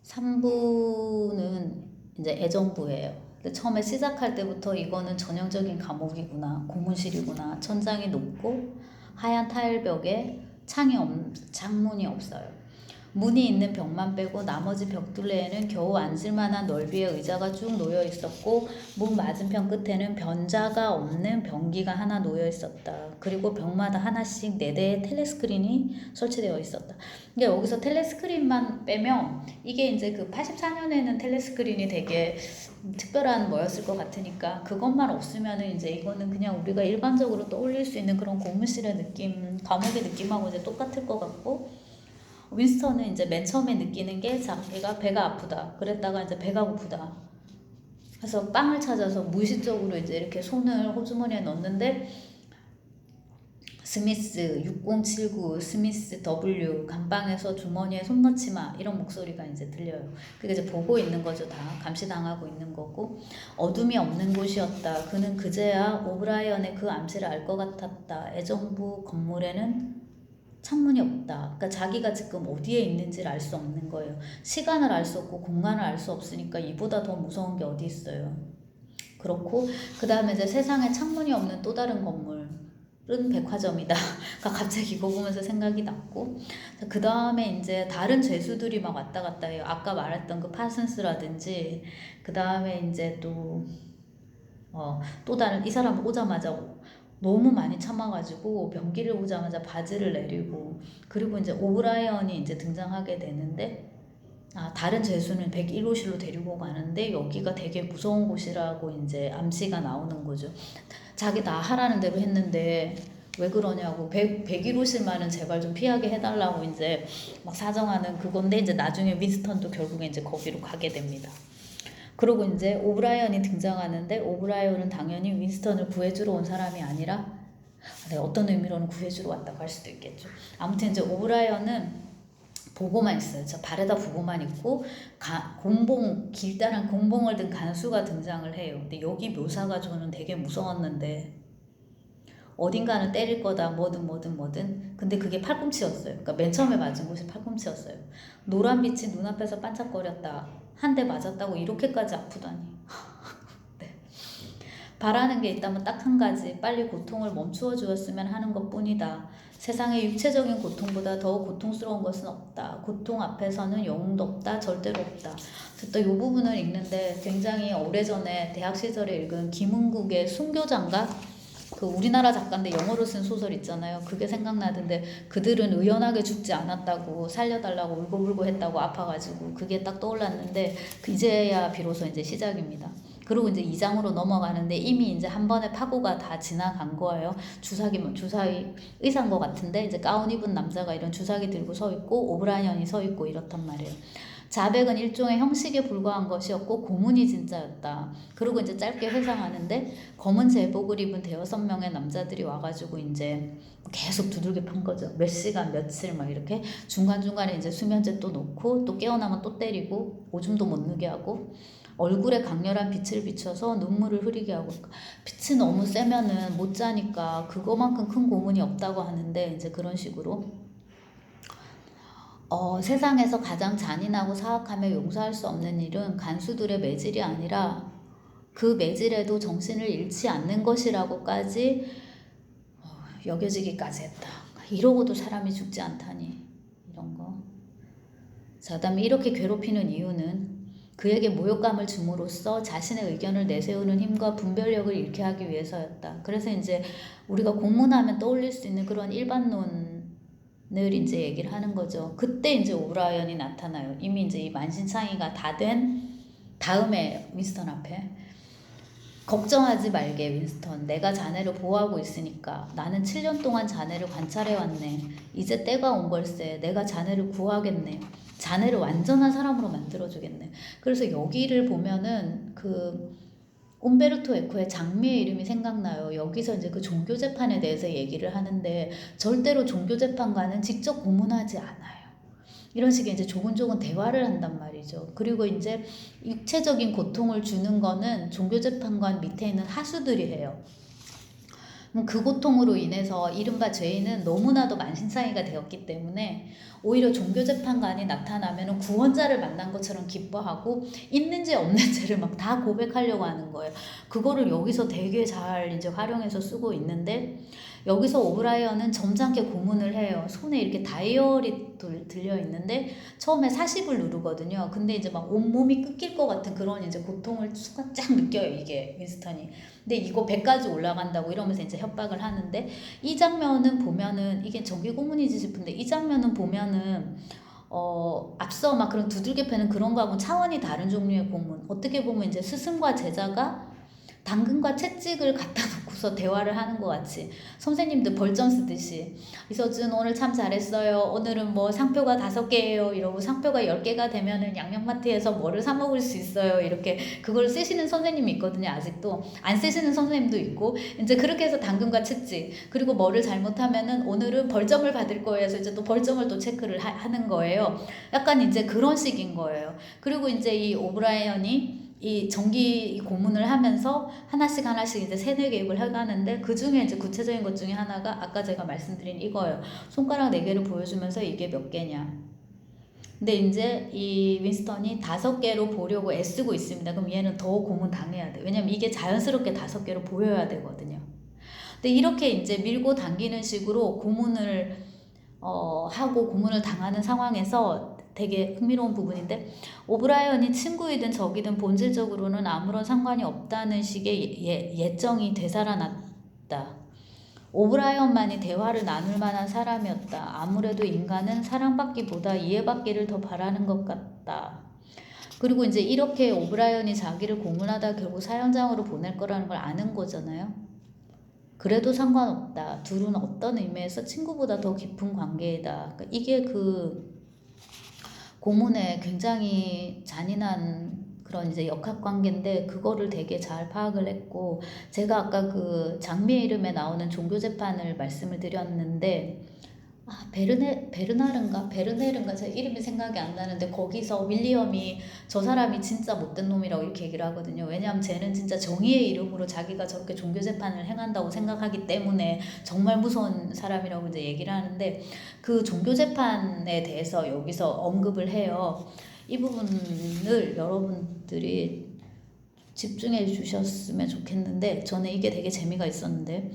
3부는 이제 애정부예요. 근데 처음에 시작할 때부터 이거는 전형적인 감옥이구나, 고문실이구나, 천장이 높고 하얀 타일벽에 창문이 없어요. 문이 있는 벽만 빼고 나머지 벽둘레에는 겨우 앉을 만한 넓이의 의자가 쭉 놓여 있었고, 문 맞은편 끝에는 변자가 없는 변기가 하나 놓여 있었다. 그리고 벽마다 하나씩 4대의 텔레스크린이 설치되어 있었다. 그러니까 여기서 텔레스크린만 빼면, 이게 이제 그 84년에는 텔레스크린이 되게 특별한 뭐였을 것 같으니까 그것만 없으면은 이제 이거는 그냥 우리가 일반적으로 떠올릴 수 있는 그런 고문실의 느낌, 감옥의 느낌하고 이제 똑같을 것 같고, 윈스턴은 이제 맨 처음에 느끼는 게 자기가 배가 아프다. 그랬다가 이제 배가 고프다. 그래서 빵을 찾아서 무의식적으로 이제 이렇게 손을 호주머니에 넣는데, 스미스 6079 스미스 W 감방에서 주머니에 손 넣지 마, 이런 목소리가 이제 들려요. 그게 이제 보고 있는 거죠. 다 감시당하고 있는 거고, 어둠이 없는 곳이었다. 그는 그제야 오브라이언의 그 암시를 알 것 같았다. 애정부 건물에는 창문이 없다. 그러니까 자기가 지금 어디에 있는지를 알 수 없는 거예요. 시간을 알 수 없고 공간을 알 수 없으니까 이보다 더 무서운 게 어디 있어요. 그렇고 그 다음에 이제 세상에 창문이 없는 또 다른 건물은 백화점이다. 그러니까 갑자기 이거 보면서 생각이 났고, 그 다음에 이제 다른 죄수들이 막 왔다 갔다 해요. 아까 말했던 그 파슨스라든지, 그 다음에 이제 또 다른, 이 사람 오자마자 너무 많이 참아가지고 변기를 오자마자 바지를 내리고, 그리고 이제 오브라이언이 이제 등장하게 되는데, 다른 죄수는 101호실로 데리고 가는데 여기가 되게 무서운 곳이라고 이제 암시가 나오는 거죠. 자기 다 하라는 대로 했는데 왜 그러냐고, 101호실만은 제발 좀 피하게 해달라고 이제 막 사정하는 그건데, 이제 나중에 윈스턴도 결국에 이제 거기로 가게 됩니다. 그리고 이제 오브라이언이 등장하는데, 오브라이언은 당연히 윈스턴을 구해주러 온 사람이 아니라, 어떤 의미로는 구해주러 왔다고 할 수도 있겠죠. 아무튼 이제 오브라이언은 보고만 있어요. 저 발에다 보고만 있고, 길다란 공봉을 든 간수가 등장을 해요. 근데 여기 묘사가 저는 되게 무서웠는데, 어딘가는 때릴 거다, 뭐든. 근데 그게 팔꿈치였어요. 그러니까 맨 처음에 맞은 곳이 팔꿈치였어요. 노란 빛이 눈앞에서 반짝거렸다. 한 대 맞았다고 이렇게까지 아프다니. 네. 바라는 게 있다면 딱 한 가지, 빨리 고통을 멈추어 주었으면 하는 것뿐이다. 세상에 육체적인 고통보다 더 고통스러운 것은 없다. 고통 앞에서는 영웅도 없다. 절대로 없다. 또 이 부분을 읽는데 굉장히 오래전에 대학 시절에 읽은 김은국의 순교자인가? 그 우리나라 작가인데 영어로 쓴 소설 있잖아요. 그게 생각나던데, 그들은 의연하게 죽지 않았다고, 살려달라고 울고불고 했다고, 아파가지고. 그게 딱 떠올랐는데, 이제야 비로소 이제 시작입니다. 그리고 이제 2장으로 넘어가는데 이미 이제 한 번의 파고가 다 지나간 거예요. 주사위 의사인 것 같은데, 이제 가운 입은 남자가 이런 주사기 들고 서 있고 오브라이언이 서 있고 이렇단 말이에요. 자백은 일종의 형식에 불과한 것이었고 고문이 진짜였다. 그리고 이제 짧게 회상하는데, 검은 제복을 입은 5-6명의 남자들이 와가지고 이제 계속 두들겨 판 거죠. 몇 시간, 며칠 막 이렇게 중간중간에 이제 수면제 또 놓고, 또 깨어나면 또 때리고, 오줌도 못 누게 하고, 얼굴에 강렬한 빛을 비춰서 눈물을 흐리게 하고. 빛이 너무 세면은 못 자니까 그거만큼 큰 고문이 없다고 하는데, 이제 그런 식으로 세상에서 가장 잔인하고 사악하며 용서할 수 없는 일은 간수들의 매질이 아니라 그 매질에도 정신을 잃지 않는 것이라고까지 여겨지기까지 했다. 이러고도 사람이 죽지 않다니, 이런 거. 자, 그다음에 이렇게 괴롭히는 이유는 그에게 모욕감을 줌으로써 자신의 의견을 내세우는 힘과 분별력을 잃게 하기 위해서였다. 그래서 이제 우리가 공문하면 떠올릴 수 있는 그런 일반론을 이제 얘기를 하는 거죠. 그때 이제 오브라이언이 나타나요. 이미 이제 이 만신창이가 다 된 다음에 윈스턴 앞에, 걱정하지 말게 윈스턴, 내가 자네를 보호하고 있으니까. 나는 7년 동안 자네를 관찰해왔네. 이제 때가 온 걸세. 내가 자네를 구하겠네. 자네를 완전한 사람으로 만들어주겠네. 그래서 여기를 보면은 그 움베르토 에코의 장미의 이름이 생각나요. 여기서 이제 그 종교재판에 대해서 얘기를 하는데, 절대로 종교재판관은 직접 고문하지 않아요. 이런 식의 이제 조근조근 대화를 한단 말이죠. 그리고 이제 육체적인 고통을 주는 거는 종교재판관 밑에 있는 하수들이 해요. 그 고통으로 인해서 이른바 죄인은 너무나도 만신창이가 되었기 때문에 오히려 종교재판관이 나타나면 구원자를 만난 것처럼 기뻐하고 있는 죄 없는 죄를 막 다 고백하려고 하는 거예요. 그거를 여기서 되게 잘 이제 활용해서 쓰고 있는데, 여기서 오브라이언은 점잖게 고문을 해요. 손에 이렇게 다이얼이 들려 있는데 처음에 40을 누르거든요. 근데 이제 막 온몸이 끊길 것 같은 그런 이제 고통을 순간 쫙 느껴요, 이게 윈스턴이. 근데 이거 100까지 올라간다고 이러면서 이제 협박을 하는데, 이 장면은 보면은 이게 정기 고문이지 싶은데, 이 장면은 보면은 앞서 막 그런 두들겨 패는 그런 거하고 차원이 다른 종류의 고문. 어떻게 보면 이제 스승과 제자가 당근과 채찍을 갖다 놓고서 대화를 하는 것 같이, 선생님들 벌점 쓰듯이, 이서준 오늘 참 잘했어요, 오늘은 뭐 상표가 5개예요 이러고 상표가 10개가 되면은 양념마트에서 뭐를 사 먹을 수 있어요, 이렇게 그걸 쓰시는 선생님이 있거든요. 아직도 안 쓰시는 선생님도 있고, 이제 그렇게 해서 당근과 채찍, 그리고 뭐를 잘못하면은 오늘은 벌점을 받을 거예요 해서 이제 또 벌점을 또 체크를 하는 거예요. 약간 이제 그런 식인 거예요. 그리고 이제 이 오브라이언이 이 정기 고문을 하면서 하나씩 이제 세뇌 교육을 해가는데, 그 중에 이제 구체적인 것 중에 하나가 아까 제가 말씀드린 이거예요. 손가락 4개를 보여주면서 이게 몇 개냐. 근데 이제 이 윈스턴이 5개로 보려고 애쓰고 있습니다. 그럼 얘는 더 고문 당해야 돼. 왜냐면 이게 자연스럽게 5개로 보여야 되거든요. 근데 이렇게 이제 밀고 당기는 식으로 고문을 하고 고문을 당하는 상황에서 되게 흥미로운 부분인데, 오브라이언이 친구이든 적이든 본질적으로는 아무런 상관이 없다는 식의 예정이 되살아났다. 오브라이언만이 대화를 나눌 만한 사람이었다. 아무래도 인간은 사랑받기보다 이해받기를 더 바라는 것 같다. 그리고 이제 이렇게 오브라이언이 자기를 고문하다 결국 사형장으로 보낼 거라는 걸 아는 거잖아요. 그래도 상관없다. 둘은 어떤 의미에서 친구보다 더 깊은 관계이다. 그러니까 이게 그 고문의 굉장히 잔인한 그런 이제 역학관계인데, 그거를 되게 잘 파악을 했고, 제가 아까 그 장미의 이름에 나오는 종교재판을 말씀을 드렸는데, 베르네른가 제 이름이 생각이 안 나는데, 거기서 윌리엄이 저 사람이 진짜 못된 놈이라고 이렇게 얘기를 하거든요. 왜냐하면 쟤는 진짜 정의의 이름으로 자기가 저렇게 종교재판을 행한다고 생각하기 때문에 정말 무서운 사람이라고 이제 얘기를 하는데, 그 종교재판에 대해서 여기서 언급을 해요. 이 부분을 여러분들이 집중해 주셨으면 좋겠는데, 저는 이게 되게 재미가 있었는데,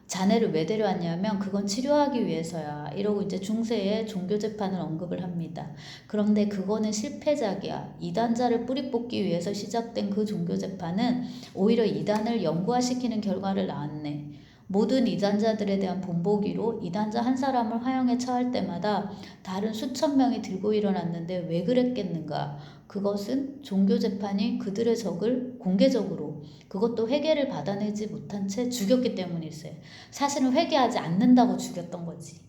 자네를 왜 데려왔냐면 그건 치료하기 위해서야, 이러고 이제 중세의 종교재판을 언급을 합니다. 그런데 그거는 실패작이야. 이단자를 뿌리 뽑기 위해서 시작된 그 종교재판은 오히려 이단을 영구화시키는 결과를 낳았네. 모든 이단자들에 대한 본보기로 이단자 한 사람을 화형에 처할 때마다 다른 수천 명이 들고 일어났는데 왜 그랬겠는가? 그것은 종교재판이 그들의 적을 공개적으로, 그것도 회개를 받아내지 못한 채 죽였기 때문일세. 사실은 회개하지 않는다고 죽였던 거지.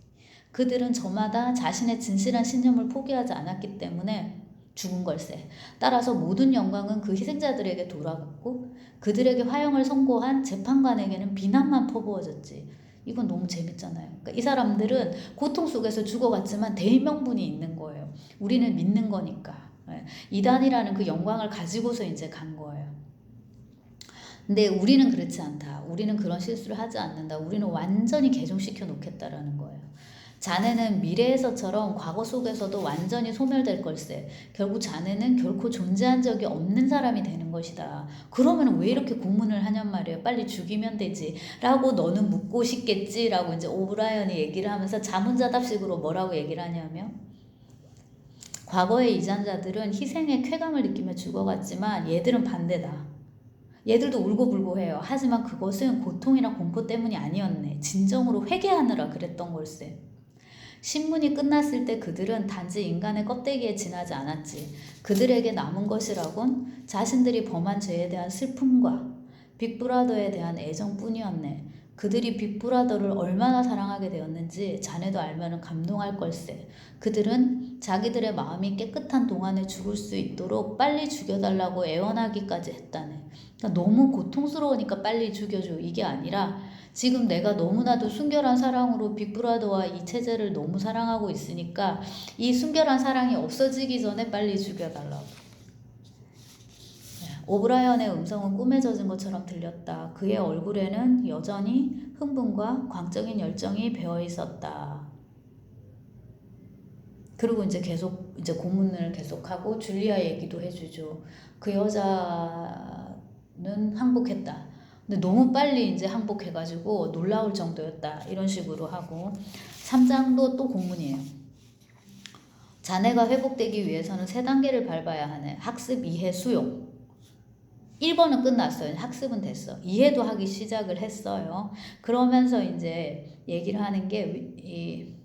그들은 저마다 자신의 진실한 신념을 포기하지 않았기 때문에 죽은 걸세. 따라서 모든 영광은 그 희생자들에게 돌아갔고, 그들에게 화형을 선고한 재판관에게는 비난만 퍼부어졌지. 이건 너무 재밌잖아요. 그러니까 이 사람들은 고통 속에서 죽어갔지만 대의명분이 있는 거예요. 우리는 믿는 거니까. 이단이라는 그 영광을 가지고서 이제 간 거예요. 근데 우리는 그렇지 않다. 우리는 그런 실수를 하지 않는다. 우리는 완전히 개종시켜 놓겠다라는 거예요. 자네는 미래에서처럼 과거 속에서도 완전히 소멸될 걸세. 결국 자네는 결코 존재한 적이 없는 사람이 되는 것이다. 그러면 왜 이렇게 고문을 하냔 말이에요. 빨리 죽이면 되지 라고 너는 묻고 싶겠지 라고 이제 오브라이언이 얘기를 하면서 자문자답식으로 뭐라고 얘기를 하냐면, 과거의 이단자들은 희생의 쾌감을 느끼며 죽어갔지만 얘들은 반대다. 얘들도 울고불고 해요. 하지만 그것은 고통이나 공포 때문이 아니었네. 진정으로 회개하느라 그랬던 걸세. 신문이 끝났을 때 그들은 단지 인간의 껍데기에 지나지 않았지. 그들에게 남은 것이라곤 자신들이 범한 죄에 대한 슬픔과 빅브라더에 대한 애정뿐이었네. 그들이 빅브라더를 얼마나 사랑하게 되었는지 자네도 알면 감동할 걸세. 그들은 자기들의 마음이 깨끗한 동안에 죽을 수 있도록 빨리 죽여달라고 애원하기까지 했다네. 그러니까 너무 고통스러우니까 빨리 죽여줘, 이게 아니라 지금 내가 너무나도 순결한 사랑으로 빅브라더와 이 체제를 너무 사랑하고 있으니까 이 순결한 사랑이 없어지기 전에 빨리 죽여달라고. 오브라이언의 음성은 꿈에 젖은 것처럼 들렸다. 그의 얼굴에는 여전히 흥분과 광적인 열정이 배어 있었다. 그리고 이제 계속 이제 고문을 계속하고 줄리아 얘기도 해주죠. 그 여자는 항복했다. 근데 너무 빨리 이제 항복해가지고 놀라울 정도였다. 이런 식으로 하고 3장도 또 고문이에요. 자네가 회복되기 위해서는 3단계를 밟아야 하네. 학습, 이해, 수용. 1번은 끝났어요. 학습은 됐어. 이해도 하기 시작을 했어요. 그러면서 이제 얘기를 하는 게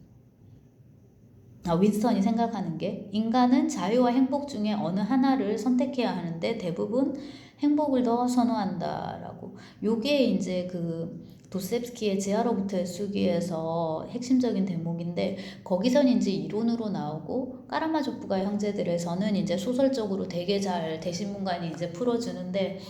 윈스턴이 생각하는 게 인간은 자유와 행복 중에 어느 하나를 선택해야 하는데 대부분 행복을 더 선호한다라고. 요게 이제 그 도스토옙스키의 지하로부터의 수기에서 핵심적인 대목인데 거기서는 이제 이론으로 나오고 까라마조프가 형제들에서는 이제 소설적으로 되게 잘 대신문관이 이제 풀어주는데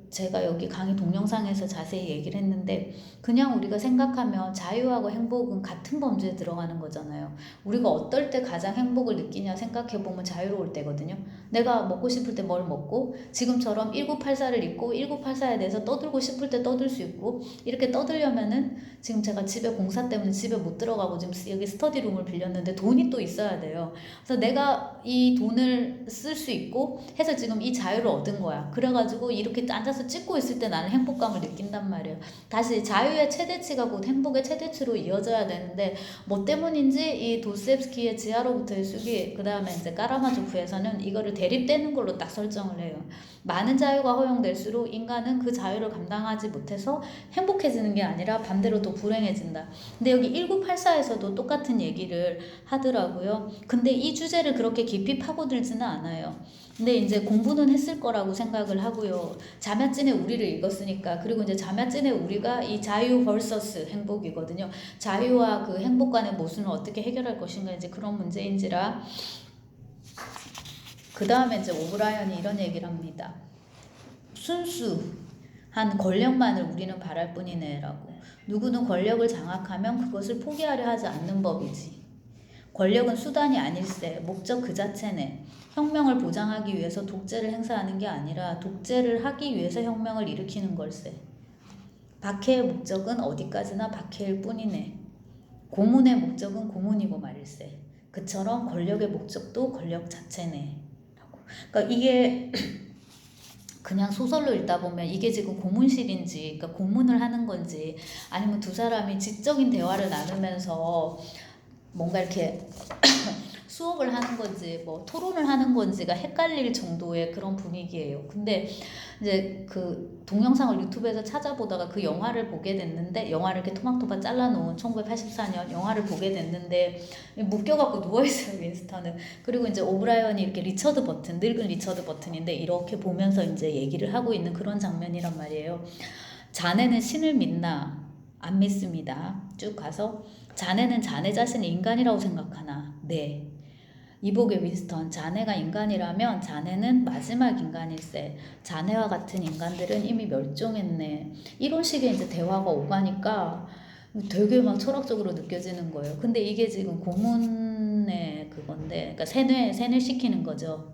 제가 여기 강의 동영상에서 자세히 얘기를 했는데 그냥 우리가 생각하면 자유하고 행복은 같은 범주에 들어가는 거잖아요. 우리가 어떨 때 가장 행복을 느끼냐 생각해보면 자유로울 때거든요. 내가 먹고 싶을 때 뭘 먹고 지금처럼 1984를 입고 1984에 대해서 떠들고 싶을 때 떠들 수 있고 이렇게 떠들려면은 지금 제가 집에 공사 때문에 집에 못 들어가고 지금 여기 스터디룸을 빌렸는데 돈이 또 있어야 돼요. 그래서 내가 이 돈을 쓸 수 있고 해서 지금 이 자유를 얻은 거야. 그래가지고 이렇게 앉아서 찍고 있을 때 나는 행복감을 느낀단 말이에요. 다시 자유의 최대치가 곧 행복의 최대치로 이어져야 되는데 뭐 때문인지 이 도스토옙스키의 지하로부터의 수기 그 다음에 이제 까라마조프에서는 이거를 대립되는 걸로 딱 설정을 해요. 많은 자유가 허용될수록 인간은 그 자유를 감당하지 못해서 행복해지는 게 아니라 반대로 더 불행해진다. 근데 여기 1984에서도 똑같은 얘기를 하더라고요. 근데 이 주제를 그렇게 깊이 파고들지는 않아요. 근데 이제 공부는 했을 거라고 생각을 하고요. 자며찐의 우리를 읽었으니까. 그리고 이제 자며찐의 우리가 이 자유 vs 행복이거든요. 자유와 그 행복 간의 모순을 어떻게 해결할 것인가 이제 그런 문제인지라. 그 다음에 이제 오브라이언이 이런 얘기를 합니다. 순수한 권력만을 우리는 바랄 뿐이네 라고. 누구는 권력을 장악하면 그것을 포기하려 하지 않는 법이지. 권력은 수단이 아닐세. 목적 그 자체네. 혁명을 보장하기 위해서 독재를 행사하는 게 아니라 독재를 하기 위해서 혁명을 일으키는 걸세. 박해의 목적은 어디까지나 박해일 뿐이네. 고문의 목적은 고문이고 말일세. 그처럼 권력의 목적도 권력 자체네. 그러니까 이게 그냥 소설로 읽다 보면 이게 지금 고문실인지, 그러니까 고문을 하는 건지, 아니면 두 사람이 지적인 대화를 나누면서 뭔가 이렇게 수업을 하는 건지 뭐 토론을 하는 건지가 헷갈릴 정도의 그런 분위기예요. 근데 이제 그 동영상을 유튜브에서 찾아보다가 그 영화를 보게 됐는데, 영화를 이렇게 토막토막 잘라놓은 1984년 영화를 보게 됐는데 묶여갖고 누워있어요, 윈스턴은. 그리고 이제 오브라이언이 이렇게 리처드 버튼, 늙은 리처드 버튼인데 이렇게 보면서 이제 얘기를 하고 있는 그런 장면이란 말이에요. 자네는 신을 믿나? 안 믿습니다. 쭉 가서 자네는 자네 자신을 인간이라고 생각하나? 네. 이복의 윈스턴, 자네가 인간이라면 자네는 마지막 인간일세. 자네와 같은 인간들은 이미 멸종했네. 이런 식의 이제 대화가 오가니까 되게 막 철학적으로 느껴지는 거예요. 근데 이게 지금 고문의 그건데, 그러니까 세뇌시키는 거죠.